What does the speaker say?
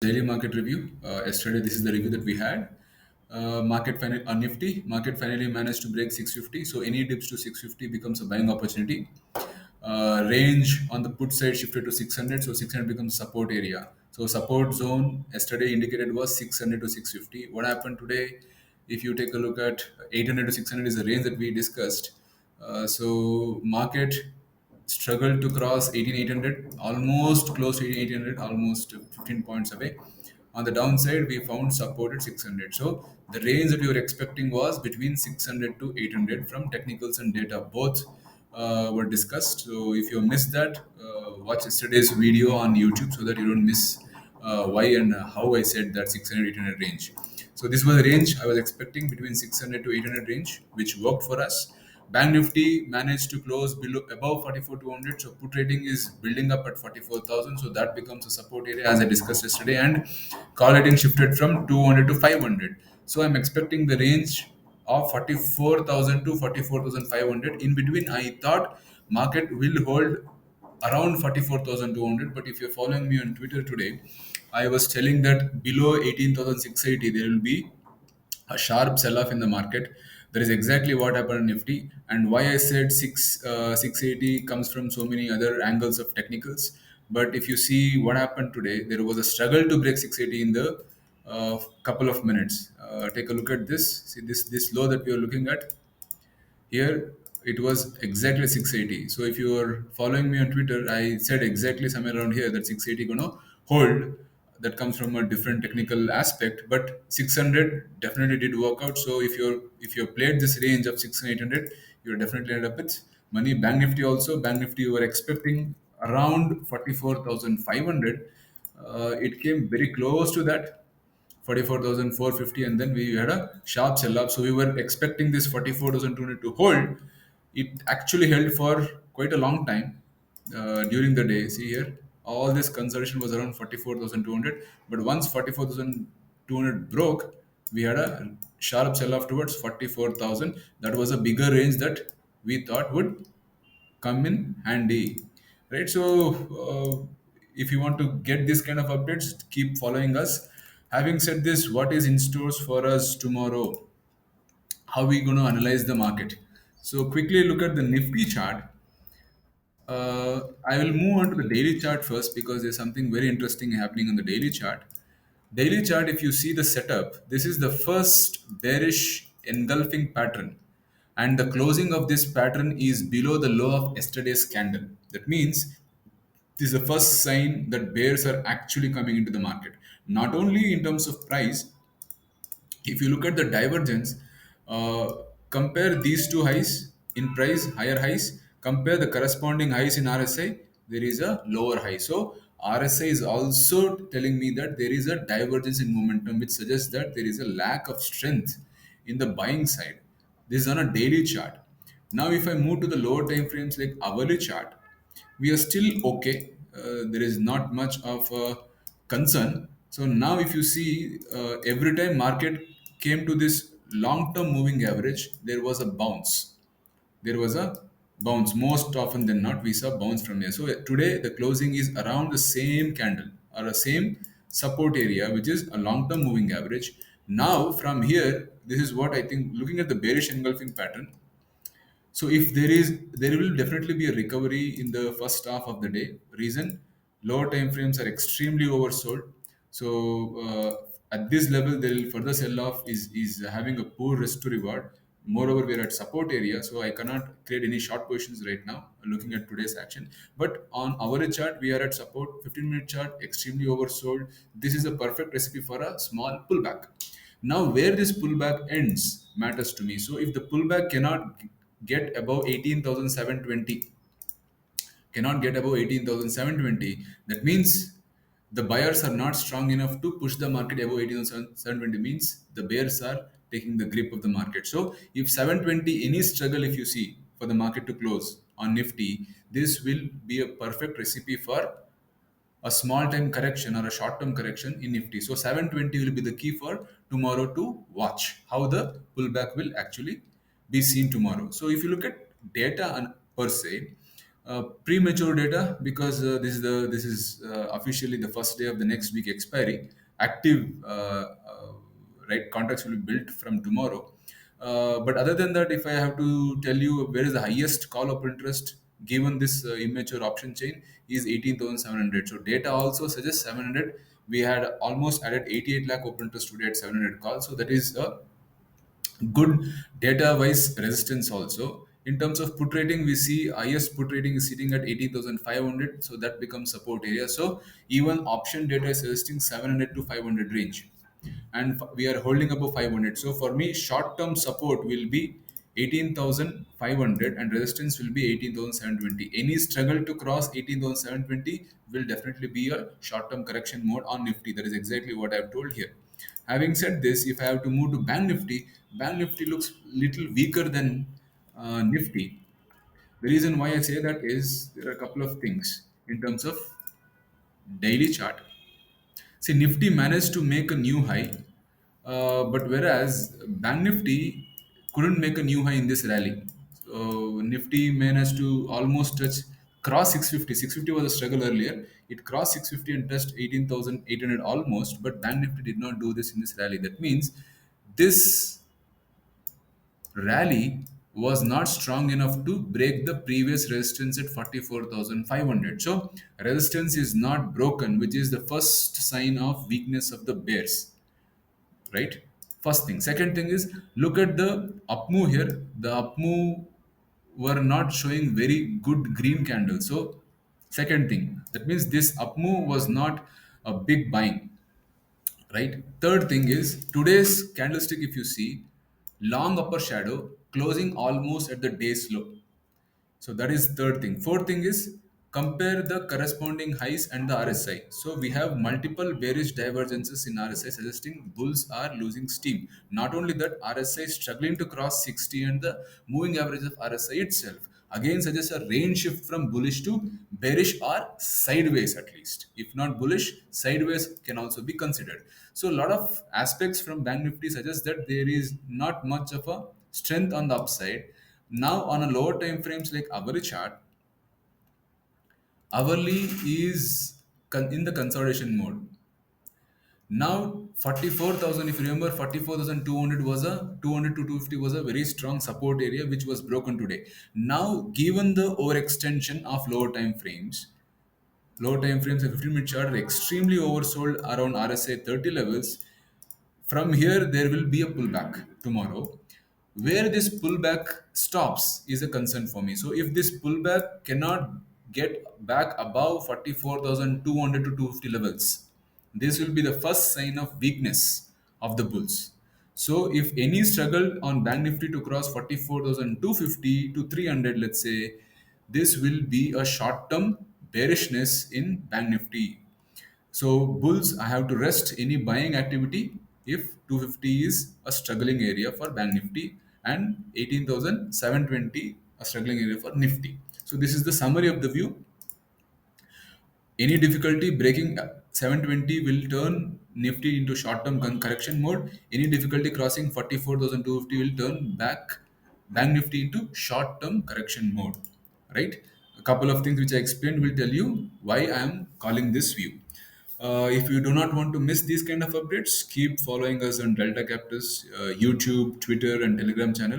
Daily market review. Yesterday, this is the review that we had. Nifty market finally managed to break 650. So any dips to 650 becomes a buying opportunity. Range on the put side shifted to 600, so 600 becomes support area. So support zone yesterday indicated was 600 to 650. What happened today? If you take a look at 800 to 600 is the range that we discussed. So market struggled to cross 18800, almost close to 18800, almost 15 points away. On the downside, we found support at 600. So the range that we were expecting was between 600 to 800 from technicals and data. Both were discussed. So if you missed that, watch yesterday's video on YouTube so that you don't miss why and how I said that 600 800 range. So this was the range I was expecting, between 600 to 800 range, which worked for us. Bank Nifty managed to close below above 44,200. So put rating is building up at 44,000. So that becomes a support area as I discussed yesterday. And call rating shifted from 200 to 500. So I'm expecting the range of 44,000 to 44,500. In between, I thought market will hold around 44,200. But if you're following me on Twitter today, I was telling that below 18,680 there will be a sharp sell-off in the market. That is exactly what happened in Nifty, and why I said 680 comes from so many other angles of technicals. But if you see what happened today, there was a struggle to break 680 in the couple of minutes. Take a look at this. See this low that we are looking at here. It was exactly 680. So if you are following me on Twitter, I said exactly somewhere around here that 680 gonna hold. That comes from a different technical aspect, but 600 definitely did work out. So if you played this range of 600 800, you're definitely end up with money. Bank Nifty also, Bank Nifty you were expecting around 44,500. It came very close to that, 44,450, and then we had a sharp sell off. So we were expecting this 44,200 to hold. It actually held for quite a long time during the day. See here, all this consolidation was around 44,200, but once 44,200 broke, we had a sharp sell off towards 44,000. That was a bigger range that we thought would come in handy, right? So if you want to get this kind of updates, keep following us. Having said this, what is in stores for us tomorrow? How we going to analyze the market? So quickly look at the Nifty chart. I will move on to the daily chart first because there's something very interesting happening on the daily chart. Daily chart, if you see the setup, this is the first bearish engulfing pattern, and the closing of this pattern is below the low of yesterday's candle. That means this is the first sign that bears are actually coming into the market, not only in terms of price. If you look at the divergence, uh, compare these two highs in price, higher highs, compare the corresponding highs in RSI, there is a lower high. So RSI is also telling me that there is a divergence in momentum, which suggests that there is a lack of strength in the buying side. This is on a daily chart. Now, if I move to the lower time frames like hourly chart, we are still okay. There is not much of a concern. So now, if you see, every time market came to this long-term moving average, there was a bounce. There was a bounce. Most often than not, we saw bounce from here. So today, the closing is around the same candle or the same support area, which is a long-term moving average. Now, from here, this is what I think. Looking at the bearish engulfing pattern, so if there will definitely be a recovery in the first half of the day. Reason, lower time frames are extremely oversold. So at this level, there will further sell off is having a poor risk to reward. Moreover, we are at support area, so I cannot create any short positions right now. Looking at today's action, but on our chart, we are at support. 15-minute chart extremely oversold. This is a perfect recipe for a small pullback. Now, where this pullback ends matters to me. So, if the pullback get above 18,720, cannot get above 18,720, that means the buyers are not strong enough to push the market above 18,720, means the bears are taking the grip of the market. So, if 720, any struggle, if you see for the market to close on Nifty, this will be a perfect recipe for a small time correction or a short term correction in Nifty. So 720 will be the key for tomorrow to watch how the pullback will actually be seen tomorrow. So if you look at data per se, Premature data because this is officially the first day of the next week expiry. Active right contracts will be built from tomorrow. But other than that, if I have to tell you where is the highest call open interest given this immature option chain is 18,700. So data also suggests 700. We had almost added 88 lakh open interest today at 700 calls. So that is a good data wise resistance also. In terms of put rating, we see highest put rating is sitting at 18,500, so that becomes support area. So even option data is suggesting 700 to 500 range, and we are holding above 500. So for me, short term support will be 18,500 and resistance will be 18,720. Any struggle to cross 18,720 will definitely be a short term correction mode on Nifty. That is exactly what I have told here. Having said this, if I have to move to Bank Nifty looks little weaker than Nifty. The reason why I say that is there are a couple of things in terms of daily chart. See, Nifty managed to make a new high, but whereas Bank Nifty couldn't make a new high in this rally. So Nifty managed to almost touch cross 650. 650 was a struggle earlier. It crossed 650 and touched 18,800 almost, but Bank Nifty did not do this in this rally. That means this rally was not strong enough to break the previous resistance at 44,500. So resistance is not broken, which is the first sign of weakness of the bears, right? First thing. Second thing is look at the up move here. The up move were not showing very good green candle. So second thing, that means this up move was not a big buying, right? Third thing is today's candlestick, if you see, long upper shadow closing almost at the day's low. So that is third thing. Fourth thing is compare the corresponding highs and the RSI. So we have multiple bearish divergences in RSI suggesting bulls are losing steam. Not only that, RSI is struggling to cross 60 and the moving average of RSI itself again suggests a range shift from bullish to bearish or sideways at least. If not bullish, sideways can also be considered. So a lot of aspects from Bank Nifty suggest that there is not much of a strength on the upside. Now on a lower time frames like hourly chart, hourly is in the consolidation mode. Now 44,000, if you remember, 44,200 was a 200 to 250 was a very strong support area which was broken today. Now given the overextension of lower time frames and 15-minute chart are extremely oversold around RSI 30 levels. From here, there will be a pullback tomorrow. Where this pullback stops is a concern for me. So, if this pullback cannot get back above 44,200 to 250 levels, this will be the first sign of weakness of the bulls. So, if any struggle on Bank Nifty to cross 44,250 to 300, let's say, this will be a short term bearishness in Bank Nifty. So bulls, I have to rest any buying activity if 250 is a struggling area for Bank Nifty and 18,720 a struggling area for Nifty. So this is the summary of the view. Any difficulty breaking 720 will turn Nifty into short-term correction mode. Any difficulty crossing 44,250 will turn Bank Nifty into short-term correction mode. Right? A couple of things which I explained will tell you why I am calling this view. If you do not want to miss these kind of updates, keep following us on DeltaCapitis, YouTube, Twitter, and Telegram channel.